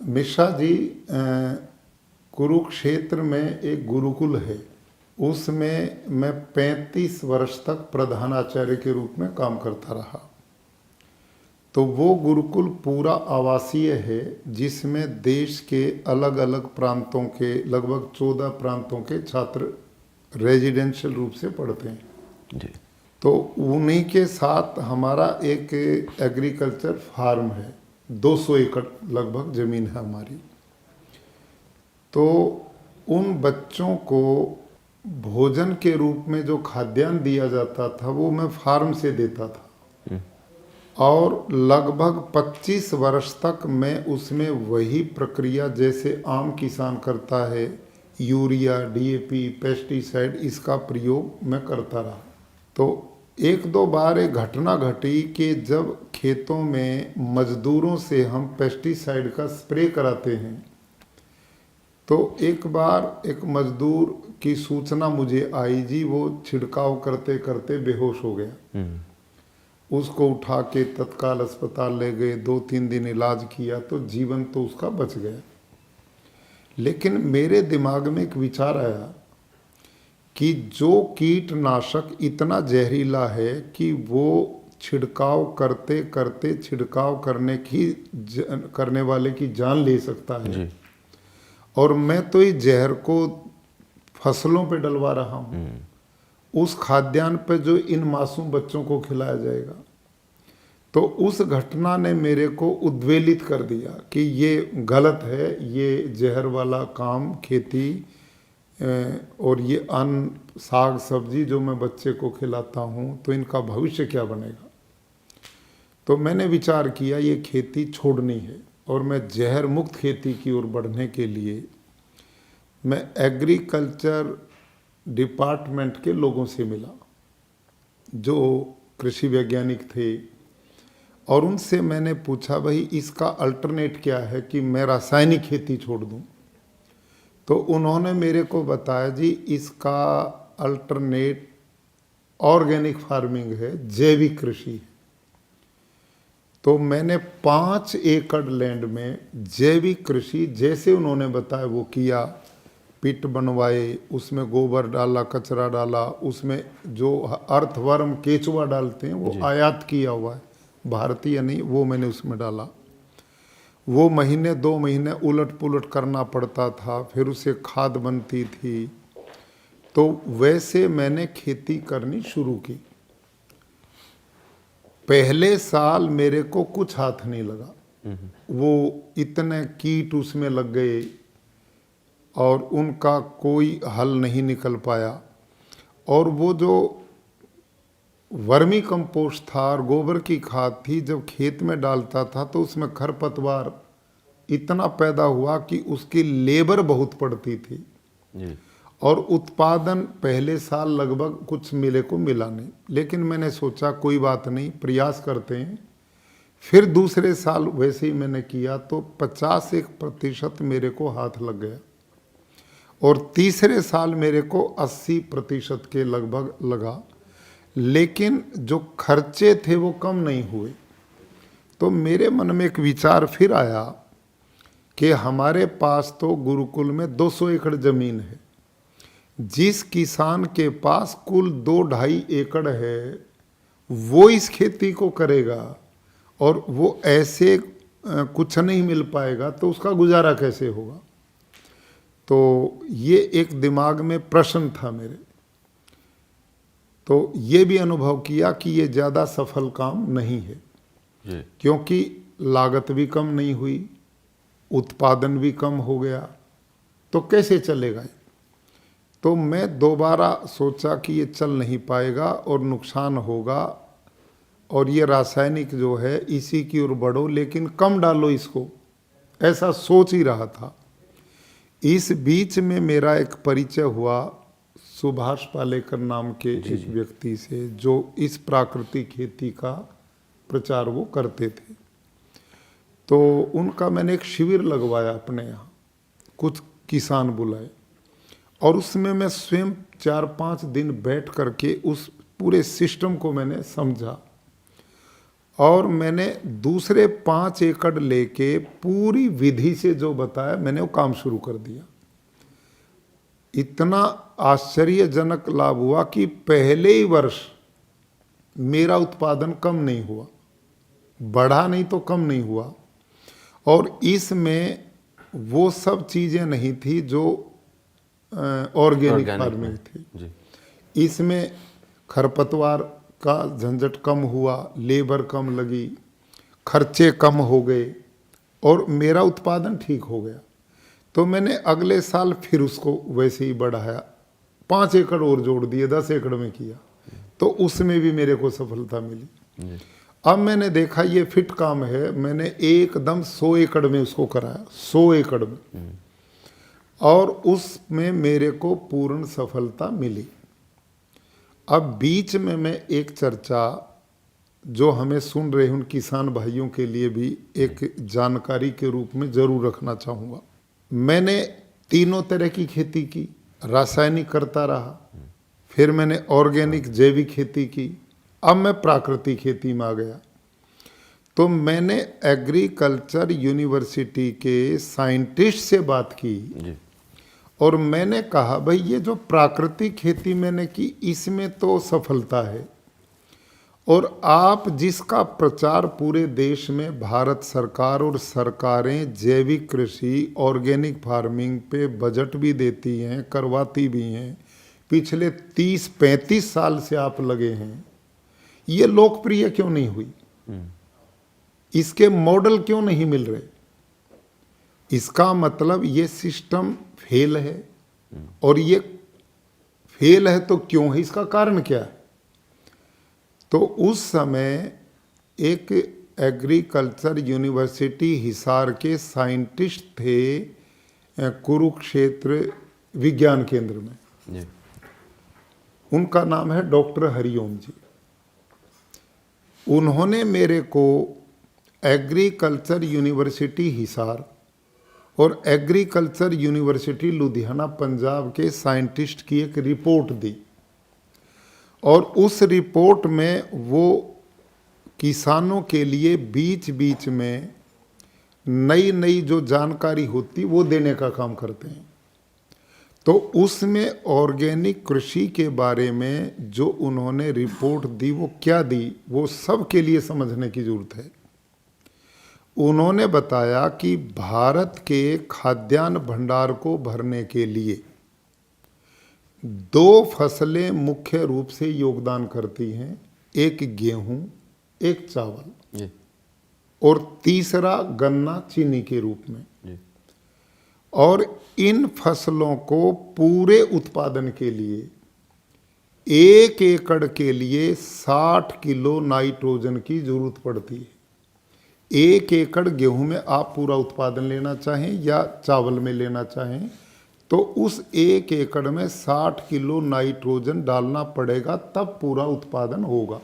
मिश्रा जी, कुरुक्षेत्र में एक गुरुकुल है, उसमें मैं 35 वर्ष तक प्रधानाचार्य के रूप में काम करता रहा। तो वो गुरुकुल पूरा आवासीय है, जिसमें देश के अलग अलग प्रांतों के लगभग 14 प्रांतों के छात्र रेजिडेंशियल रूप से पढ़ते हैं जी। तो उन्हीं के साथ हमारा एक एग्रीकल्चर फार्म है, 200 एकड़ लगभग ज़मीन है हमारी। तो उन बच्चों को भोजन के रूप में जो खाद्यान्न दिया जाता था वो मैं फार्म से देता था, और लगभग 25 वर्ष तक मैं उसमें वही प्रक्रिया जैसे आम किसान करता है, यूरिया, डीएपी, पेस्टिसाइड, इसका प्रयोग मैं करता रहा। तो एक दो बार एक घटना घटी कि जब खेतों में मजदूरों से हम पेस्टिसाइड का स्प्रे कराते हैं, तो एक बार एक मजदूर की सूचना मुझे आई, जी वो छिड़काव करते करते बेहोश हो गया। उसको उठा के तत्काल अस्पताल ले गए, 2-3 दिन इलाज किया तो जीवन तो उसका बच गया। लेकिन मेरे दिमाग में एक विचार आया कि जो कीटनाशक इतना जहरीला है कि वो छिड़काव करते करते छिड़काव करने वाले की जान ले सकता है जी। और मैं तो इस जहर को फसलों पे डलवा रहा हूँ, उस खाद्यान्न पे जो इन मासूम बच्चों को खिलाया जाएगा। तो उस घटना ने मेरे को उद्वेलित कर दिया कि ये गलत है, ये जहर वाला काम खेती और ये अन्न साग सब्जी जो मैं बच्चे को खिलाता हूँ तो इनका भविष्य क्या बनेगा। तो मैंने विचार किया ये खेती छोड़नी है और मैं जहर मुक्त खेती की ओर बढ़ने के लिए मैं एग्रीकल्चर डिपार्टमेंट के लोगों से मिला जो कृषि वैज्ञानिक थे, और उनसे मैंने पूछा भाई इसका अल्टरनेट क्या है कि मैं रासायनिक खेती छोड़ दूं। तो उन्होंने मेरे को बताया जी इसका अल्टरनेट ऑर्गेनिक फार्मिंग है, जैविक कृषि है। तो मैंने 5 एकड़ लैंड में जैविक कृषि जैसे उन्होंने बताया वो किया। पिट बनवाए, उसमें गोबर डाला, कचरा डाला, उसमें जो अर्थवर्म केचुआ डालते हैं वो आयात किया हुआ है, भारतीय नहीं, वो मैंने उसमें डाला। वो महीने 2 महीने उलट पुलट करना पड़ता था, फिर उसे खाद बनती थी। तो वैसे मैंने खेती करनी शुरू की। पहले साल मेरे को कुछ हाथ नहीं लगा, वो इतने कीट उसमें लग गए और उनका कोई हल नहीं निकल पाया। और वो जो वर्मी कंपोस्ट था और गोबर की खाद थी, जब खेत में डालता था तो उसमें खरपतवार इतना पैदा हुआ कि उसकी लेबर बहुत पड़ती थी जी। और उत्पादन पहले साल लगभग कुछ मिले को मिला नहीं। लेकिन मैंने सोचा कोई बात नहीं, प्रयास करते हैं। फिर दूसरे साल वैसे ही मैंने किया तो 51% मेरे को हाथ लग गया और तीसरे साल मेरे को 80% के लगभग लगा। लेकिन जो खर्चे थे वो कम नहीं हुए। तो मेरे मन में एक विचार फिर आया कि हमारे पास तो गुरुकुल में 200 एकड़ ज़मीन है, जिस किसान के पास कुल 2-2.5 एकड़ है वो इस खेती को करेगा और वो ऐसे कुछ नहीं मिल पाएगा तो उसका गुजारा कैसे होगा। तो ये एक दिमाग में प्रश्न था मेरे। तो ये भी अनुभव किया कि ये ज़्यादा सफल काम नहीं है जी। क्योंकि लागत भी कम नहीं हुई, उत्पादन भी कम हो गया, तो कैसे चलेगा। तो मैं दोबारा सोचा कि ये चल नहीं पाएगा और नुकसान होगा और ये रासायनिक जो है इसी की ओर बढ़ो लेकिन कम डालो इसको, ऐसा सोच ही रहा था। इस बीच में मेरा एक परिचय हुआ सुभाष पालेकर नाम के एक व्यक्ति से जो इस प्राकृतिक खेती का प्रचार वो करते थे। तो उनका मैंने एक शिविर लगवाया अपने यहाँ, कुछ किसान बुलाए और उसमें मैं स्वयं 4-5 दिन बैठ करके उस पूरे सिस्टम को मैंने समझा और मैंने दूसरे 5 एकड़ लेके पूरी विधि से जो बताया मैंने वो काम शुरू कर दिया। इतना आश्चर्यजनक लाभ हुआ कि पहले ही वर्ष मेरा उत्पादन कम नहीं हुआ, बढ़ा नहीं तो कम नहीं हुआ। और इसमें वो सब चीज़ें नहीं थी जो ऑर्गेनिक फार्मिंग थी। इसमें खरपतवार का झंझट कम हुआ, लेबर कम लगी, खर्चे कम हो गए और मेरा उत्पादन ठीक हो गया। तो मैंने अगले साल फिर उसको वैसे ही बढ़ाया, 5 एकड़ और जोड़ दिए, 10 एकड़ में किया, तो उसमें भी मेरे को सफलता मिली। अब मैंने देखा ये फिट काम है, मैंने एकदम 100 एकड़ में उसको कराया, 100 एकड़ में, और उसमें मेरे को पूर्ण सफलता मिली। अब बीच में मैं एक चर्चा जो हमें सुन रहे उन किसान भाइयों के लिए भी एक जानकारी के रूप में जरूर रखना चाहूँगा। मैंने तीनों तरह की खेती की, रासायनिक करता रहा, फिर मैंने ऑर्गेनिक जैविक खेती की, अब मैं प्राकृतिक खेती में आ गया। तो मैंने एग्रीकल्चर यूनिवर्सिटी के साइंटिस्ट से बात की और मैंने कहा भाई ये जो प्राकृतिक खेती मैंने की इसमें तो सफलता है, और आप जिसका प्रचार पूरे देश में भारत सरकार और सरकारें जैविक कृषि ऑर्गेनिक फार्मिंग पे बजट भी देती हैं, करवाती भी हैं, पिछले 30-35 साल से आप लगे हैं, ये लोकप्रिय क्यों नहीं हुई? इसके मॉडल क्यों नहीं मिल रहे? इसका मतलब ये सिस्टम फेल है, और ये फेल है तो क्यों है, इसका कारण क्या है? तो उस समय एक एग्रीकल्चर यूनिवर्सिटी हिसार के साइंटिस्ट थे कुरुक्षेत्र विज्ञान केंद्र में, उनका नाम है डॉक्टर हरिओम जी। उन्होंने मेरे को एग्रीकल्चर यूनिवर्सिटी हिसार और एग्रीकल्चर यूनिवर्सिटी लुधियाना पंजाब के साइंटिस्ट की एक रिपोर्ट दी, और उस रिपोर्ट में वो किसानों के लिए बीच बीच में नई नई जो जानकारी होती वो देने का काम करते हैं। तो उसमें ऑर्गेनिक कृषि के बारे में जो उन्होंने रिपोर्ट दी वो क्या दी, वो सब के लिए समझने की जरूरत है। उन्होंने बताया कि भारत के खाद्यान्न भंडार को भरने के लिए 2 फसलें मुख्य रूप से योगदान करती हैं, एक गेहूं, एक चावल, और तीसरा गन्ना चीनी के रूप में। और इन फसलों को पूरे उत्पादन के लिए 1 एकड़ के लिए 60 किलो नाइट्रोजन की जरूरत पड़ती है। 1 एकड़ गेहूं में आप पूरा उत्पादन लेना चाहें या चावल में लेना चाहें तो उस 1 एकड़ में 60 किलो नाइट्रोजन डालना पड़ेगा, तब पूरा उत्पादन होगा।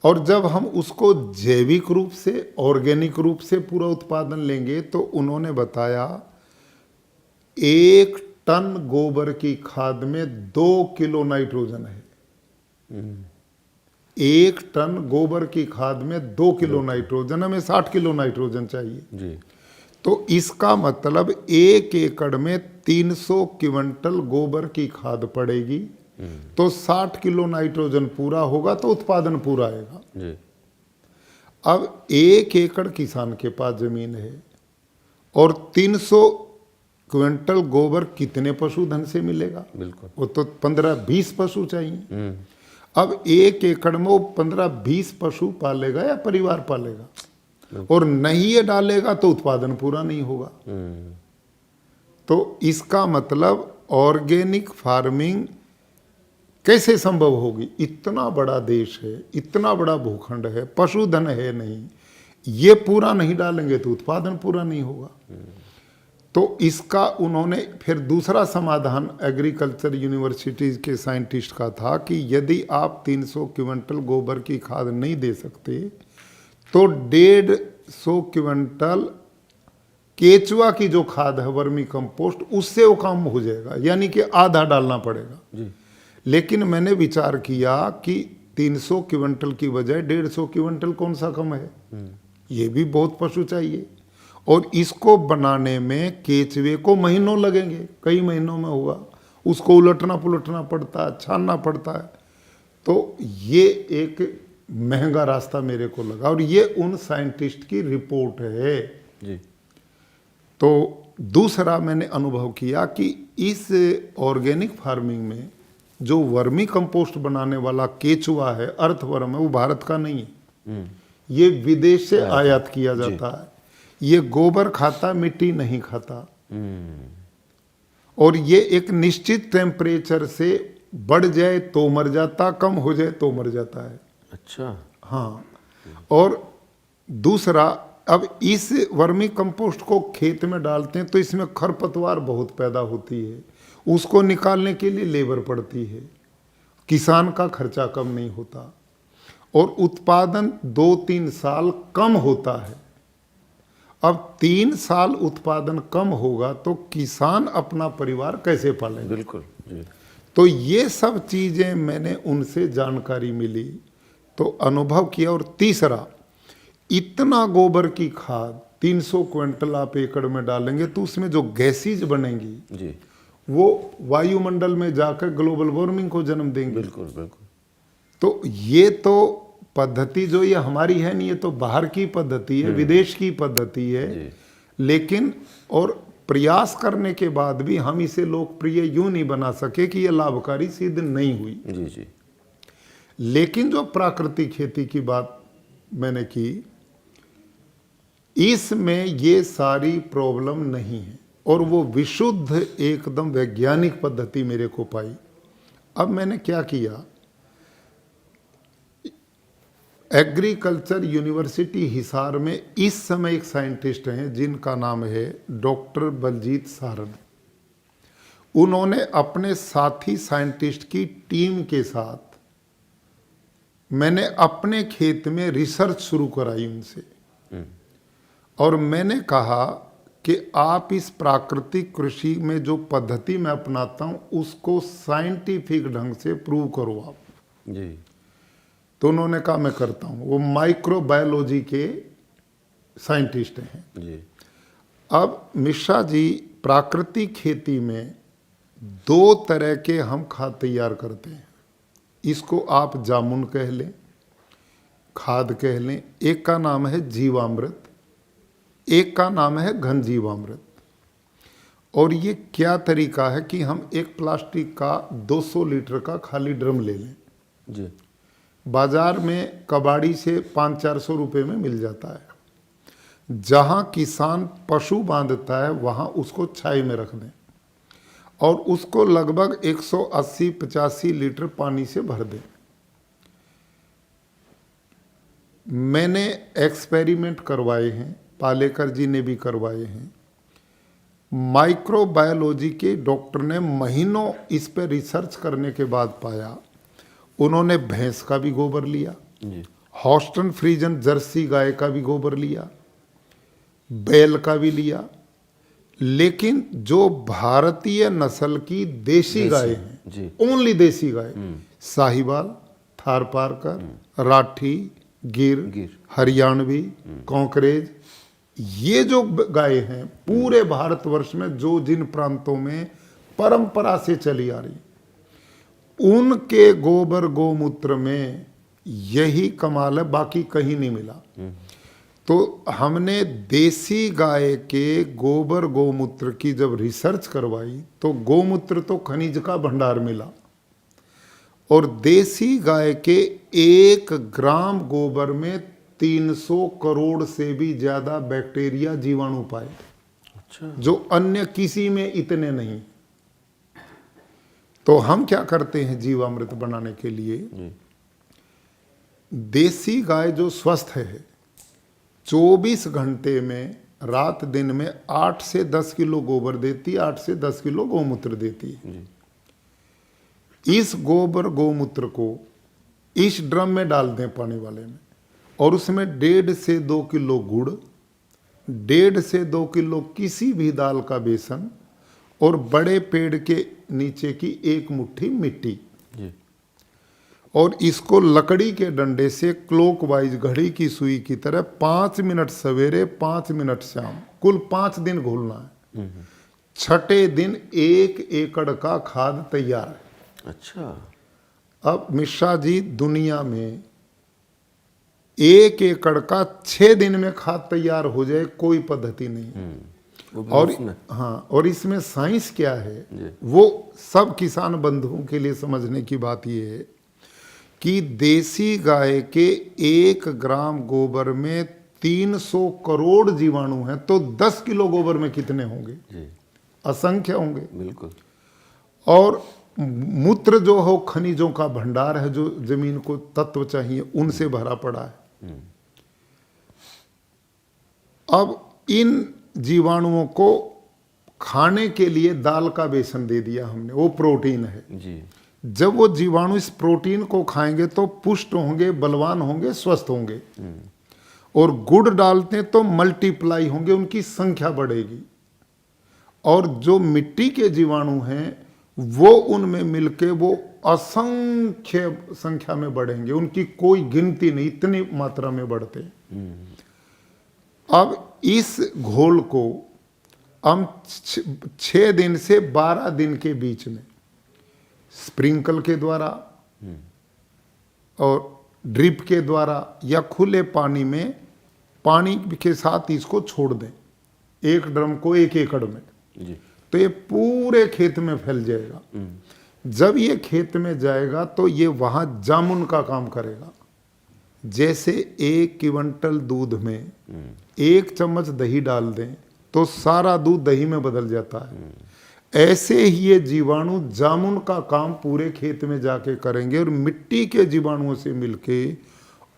और जब हम उसको जैविक रूप से ऑर्गेनिक रूप से पूरा उत्पादन लेंगे तो उन्होंने बताया 1 टन गोबर की खाद में 2 किलो नाइट्रोजन है। 1 टन गोबर की खाद में 2 किलो नाइट्रोजन, हमें 60 किलो नाइट्रोजन चाहिए जी। तो इसका मतलब 1 एकड़ में 300 क्विंटल गोबर की खाद पड़ेगी, तो 60 किलो नाइट्रोजन पूरा होगा तो उत्पादन पूरा आएगा जी। अब 1 एकड़ किसान के पास जमीन है और 300 क्विंटल गोबर कितने पशुधन से मिलेगा? बिल्कुल, वो तो 15-20 पशु चाहिए। अब 1 एकड़ में वो 15-20 पशु पालेगा या परिवार पालेगा, और नहीं ये डालेगा तो उत्पादन पूरा नहीं होगा। तो इसका मतलब ऑर्गेनिक फार्मिंग कैसे संभव होगी? इतना बड़ा देश है, इतना बड़ा भूखंड है, पशुधन है नहीं, ये पूरा नहीं डालेंगे तो उत्पादन पूरा नहीं होगा। तो इसका उन्होंने फिर दूसरा समाधान एग्रीकल्चर यूनिवर्सिटी के साइंटिस्ट का था कि यदि आप 300 क्विंटल गोबर की खाद नहीं दे सकते तो 150 क्विंटल केचुआ की जो खाद है वर्मी कंपोस्ट, उससे वो काम हो जाएगा, यानी कि आधा डालना पड़ेगा जी। लेकिन मैंने विचार किया कि 300 क्विंटल की बजाय 150 क्विंटल कौन सा कम है? ये भी बहुत पशु चाहिए, और इसको बनाने में केचुए को महीनों लगेंगे, कई महीनों में होगा, उसको उलटना पुलटना पड़ता है, छानना पड़ता है। तो ये एक महंगा रास्ता मेरे को लगा, और ये उन साइंटिस्ट की रिपोर्ट है जी। तो दूसरा मैंने अनुभव किया कि इस ऑर्गेनिक फार्मिंग में जो वर्मी कंपोस्ट बनाने वाला केचुआ है, अर्थवर्म है, वो भारत का नहीं है, ये विदेश से आयात किया जाता है। ये गोबर खाता, मिट्टी नहीं खाता, और ये एक निश्चित टेम्परेचर से बढ़ जाए तो मर जाता, कम हो जाए तो मर जाता है। अच्छा। हाँ, और दूसरा, अब इस वर्मी कंपोस्ट को खेत में डालते हैं तो इसमें खरपतवार बहुत पैदा होती है, उसको निकालने के लिए लेबर पड़ती है, किसान का खर्चा कम नहीं होता, और उत्पादन 2-3 साल कम होता है। अब 3 साल उत्पादन कम होगा तो किसान अपना परिवार कैसे पालेंगे? बिल्कुल जी। तो ये सब चीजें मैंने उनसे जानकारी मिली, तो अनुभव किया। और तीसरा, इतना गोबर की खाद 300 क्विंटल आप एकड़ में डालेंगे तो उसमें जो गैसेज बनेंगी जी, वो वायुमंडल में जाकर ग्लोबल वार्मिंग को जन्म देंगे। बिल्कुल बिल्कुल। तो ये तो पद्धति जो ये हमारी है नहीं, ये तो बाहर की पद्धति है, विदेश की पद्धति है, लेकिन और प्रयास करने के बाद भी हम इसे लोकप्रिय यूं नहीं बना सके कि ये लाभकारी सिद्ध नहीं हुई। जी जी। लेकिन जो प्राकृतिक खेती की बात मैंने की, इसमें ये सारी प्रॉब्लम नहीं है, और वो विशुद्ध एकदम वैज्ञानिक पद्धति मेरे को पाई। अब मैंने क्या किया, एग्रीकल्चर यूनिवर्सिटी हिसार में इस समय एक साइंटिस्ट हैं जिनका नाम है डॉक्टर बलजीत सारन। उन्होंने अपने साथी साइंटिस्ट की टीम के साथ, मैंने अपने खेत में रिसर्च शुरू कराई उनसे, और मैंने कहा कि आप इस प्राकृतिक कृषि में जो पद्धति मैं अपनाता हूं उसको साइंटिफिक ढंग से प्रूव करो आप जी। तो उन्होंने कहा मैं करता हूं। वो माइक्रोबायोलॉजी के साइंटिस्ट हैं जी। अब मिश्रा जी, प्राकृतिक खेती में 2 तरह के हम खाद तैयार करते हैं, इसको आप जामुन कह लें, खाद कह लें। एक का नाम है जीवामृत, एक का नाम है घन जीवामृत। और ये क्या तरीका है कि हम एक प्लास्टिक का 200 लीटर का खाली ड्रम ले लें, जी। बाजार में कबाड़ी से 500-400 रुपये में मिल जाता है। जहाँ किसान पशु बांधता है वहाँ उसको छाई में रख दें, और उसको लगभग 180-85 लीटर पानी से भर दें। मैंने एक्सपेरिमेंट करवाए हैं, पालेकर जी ने भी करवाए हैं। माइक्रोबायोलॉजी के डॉक्टर ने महीनों इस पर रिसर्च करने के बाद पाया, उन्होंने भैंस का भी गोबर लिया, हॉस्टन फ्रीजन जर्सी गाय का भी गोबर लिया, बैल का भी लिया, लेकिन जो भारतीय नस्ल की देसी गाय हैं, ओनली देसी गाय, साहिवाल, थारपारकर, राठी, गिर, हरियाणवी, कांकरेज, ये जो गाय हैं पूरे भारतवर्ष में जो जिन प्रांतों में परंपरा से चली आ रही, उनके गोबर गोमूत्र में यही कमाल है, बाकी कहीं नहीं मिला। तो हमने देसी गाय के गोबर गोमूत्र की जब रिसर्च करवाई तो गोमूत्र तो खनिज का भंडार मिला, और देसी गाय के 1 ग्राम गोबर में 300 करोड़ से भी ज्यादा बैक्टीरिया जीवाणु पाए। अच्छा। जो अन्य किसी में इतने नहीं। तो हम क्या करते हैं जीवामृत बनाने के लिए, देसी गाय जो स्वस्थ है 24 घंटे में रात दिन में 8 से 10 किलो गोबर देती है, 8 से 10 किलो गोमूत्र देती है। इस गोबर गोमूत्र को इस ड्रम में डाल दें पानी वाले में, और उसमें 1.5 से 2 किलो गुड़, 1.5 से 2 किलो किसी भी दाल का बेसन, और बड़े पेड़ के नीचे की 1 मुट्ठी मिट्टी, और इसको लकड़ी के डंडे से क्लॉकवाइज घड़ी की सुई की तरह 5 मिनट सवेरे 5 मिनट शाम कुल 5 दिन घोलना है। छठे दिन 1 एकड़ का खाद तैयार है। अच्छा। अब मिश्रा जी दुनिया में 1 एकड़ का 6 दिन में खाद तैयार हो जाए कोई पद्धति नहीं। और हाँ, और इसमें साइंस क्या है वो सब किसान बंधुओं के लिए समझने की बात ये है कि देसी गाय के 1 ग्राम गोबर में 300 करोड़ जीवाणु हैं, तो 10 किलो गोबर में कितने होंगे जी? असंख्य होंगे। बिल्कुल। और मूत्र जो हो खनिजों का भंडार है, जो जमीन को तत्व चाहिए उनसे भरा पड़ा है। अब इन जीवाणुओं को खाने के लिए दाल का बेसन दे दिया हमने, वो प्रोटीन है जी। जब वो जीवाणु इस प्रोटीन को खाएंगे तो पुष्ट होंगे, बलवान होंगे, स्वस्थ होंगे। और गुड़ डालते तो मल्टीप्लाई होंगे, उनकी संख्या बढ़ेगी। और जो मिट्टी के जीवाणु हैं वो उनमें मिलके वो असंख्य संख्या में बढ़ेंगे, उनकी कोई गिनती नहीं, इतनी मात्रा में बढ़ते हैं। अब इस घोल को हम 6 दिन से 12 दिन के बीच में स्प्रिंकल के द्वारा और ड्रिप के द्वारा या खुले पानी में पानी के साथ इसको छोड़ दें, 1 ड्रम को 1 एकड़ में जी। तो ये पूरे खेत में फैल जाएगा। जब ये खेत में जाएगा तो ये वहां जामुन का काम करेगा। जैसे 1 क्विंटल दूध में 1 चम्मच दही डाल दें तो सारा दूध दही में बदल जाता है। ऐसे ही ये जीवाणु जामुन का काम पूरे खेत में जाके करेंगे और मिट्टी के जीवाणुओं से मिलके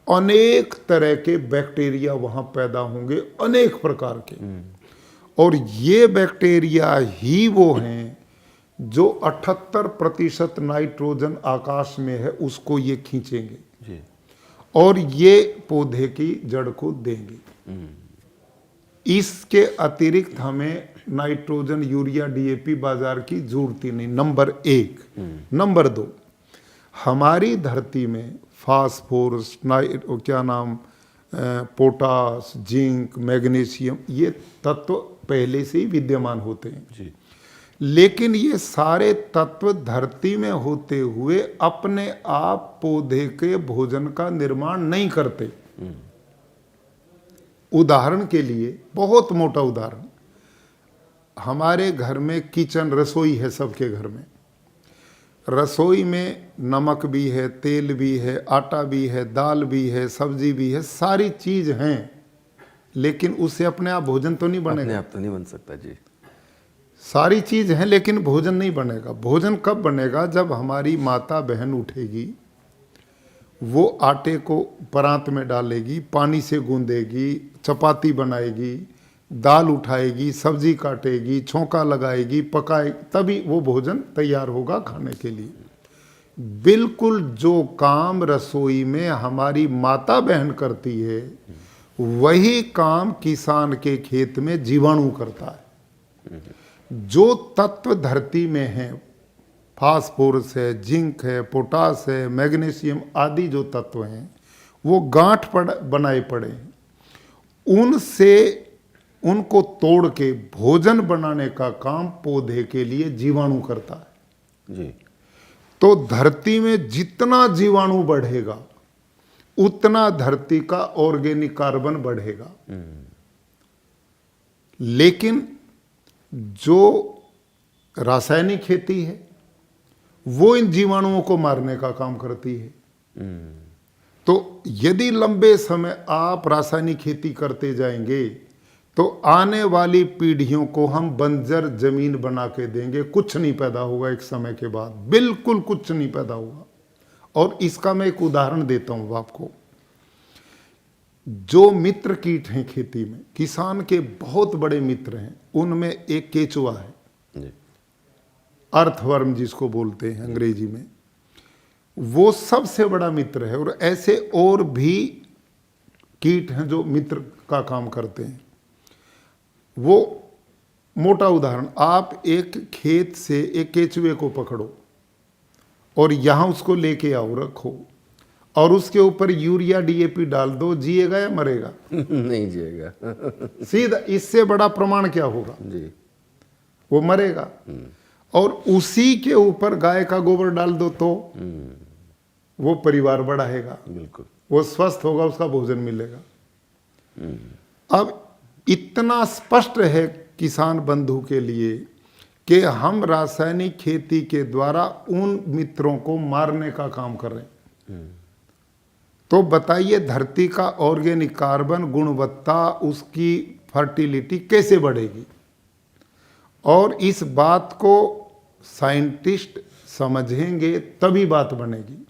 अनेक तरह के बैक्टीरिया वहां पैदा होंगे, अनेक प्रकार के। और ये बैक्टीरिया ही वो हैं जो 78% नाइट्रोजन आकाश में है उसको ये खींचेंगे जी। और ये पौधे की जड़ को देंगे। इसके अतिरिक्त हमें नाइट्रोजन, यूरिया, डीएपी बाजार की जरूरत ही नहीं, नंबर 1। नंबर 2, हमारी धरती में फास्फोरस, पोटास, जिंक, मैग्नीशियम ये तत्व पहले से ही विद्यमान होते हैं जी। लेकिन ये सारे तत्व धरती में होते हुए अपने आप पौधे के भोजन का निर्माण नहीं करते। उदाहरण के लिए, बहुत मोटा उदाहरण, हमारे घर में किचन, रसोई है सबके घर में। रसोई में नमक भी है, तेल भी है, आटा भी है, दाल भी है, सब्जी भी है, सारी चीज हैं, लेकिन उससे अपने आप भोजन तो नहीं बनेगा। अपने आप तो नहीं बन सकता जी। सारी चीज है लेकिन भोजन नहीं बनेगा। भोजन कब बनेगा? जब हमारी माता बहन उठेगी, वो आटे को परात में डालेगी, पानी से गूंदेगी, चपाती बनाएगी, दाल उठाएगी, सब्जी काटेगी, छौंका लगाएगी, पकाएगी, तभी वो भोजन तैयार होगा खाने के लिए। बिल्कुल जो काम रसोई में हमारी माता बहन करती है वही काम किसान के खेत में जीवाणु करता है। जो तत्व धरती में है, फास्फोरस है, जिंक है, पोटास है, मैग्नीशियम आदि जो तत्व हैं, वो गांठ बनाए पड़े हैं। उनसे उनको तोड़ के भोजन बनाने का काम पौधे के लिए जीवाणु करता है जी। तो धरती में जितना जीवाणु बढ़ेगा उतना धरती का ऑर्गेनिक कार्बन बढ़ेगा। लेकिन जो रासायनिक खेती है वो इन जीवाणुओं को मारने का काम करती है। तो यदि लंबे समय आप रासायनिक खेती करते जाएंगे तो आने वाली पीढ़ियों को हम बंजर जमीन बना के देंगे, कुछ नहीं पैदा होगा एक समय के बाद, बिल्कुल कुछ नहीं पैदा होगा। और इसका मैं एक उदाहरण देता हूं आपको। जो मित्र कीट हैं खेती में, किसान के बहुत बड़े मित्र हैं, उनमें एक केचुआ है जी। अर्थवर्म जिसको बोलते हैं अंग्रेजी में, वो सबसे बड़ा मित्र है। और ऐसे और भी कीट हैं जो मित्र का काम करते हैं। वो मोटा उदाहरण, आप एक खेत से एक केचुए को पकड़ो और यहाँ उसको लेके आओ, रखो, और उसके ऊपर यूरिया डीएपी डाल दो, जिएगा या मरेगा? नहीं जिएगा। सीधा, इससे बड़ा प्रमाण क्या होगा? जी, वो मरेगा। और उसी के ऊपर गाय का गोबर डाल दो तो वो परिवार बढ़ाएगा, बिल्कुल। वो स्वस्थ होगा, उसका भोजन मिलेगा। अब इतना स्पष्ट है किसान बंधु के लिए कि हम रासायनिक खेती के द्वारा उन मित्रों को मारने का काम कर रहे हैं। तो बताइए, धरती का ऑर्गेनिक कार्बन गुणवत्ता, उसकी फर्टिलिटी कैसे बढ़ेगी? और इस बात को साइंटिस्ट समझेंगे तभी बात बनेगी।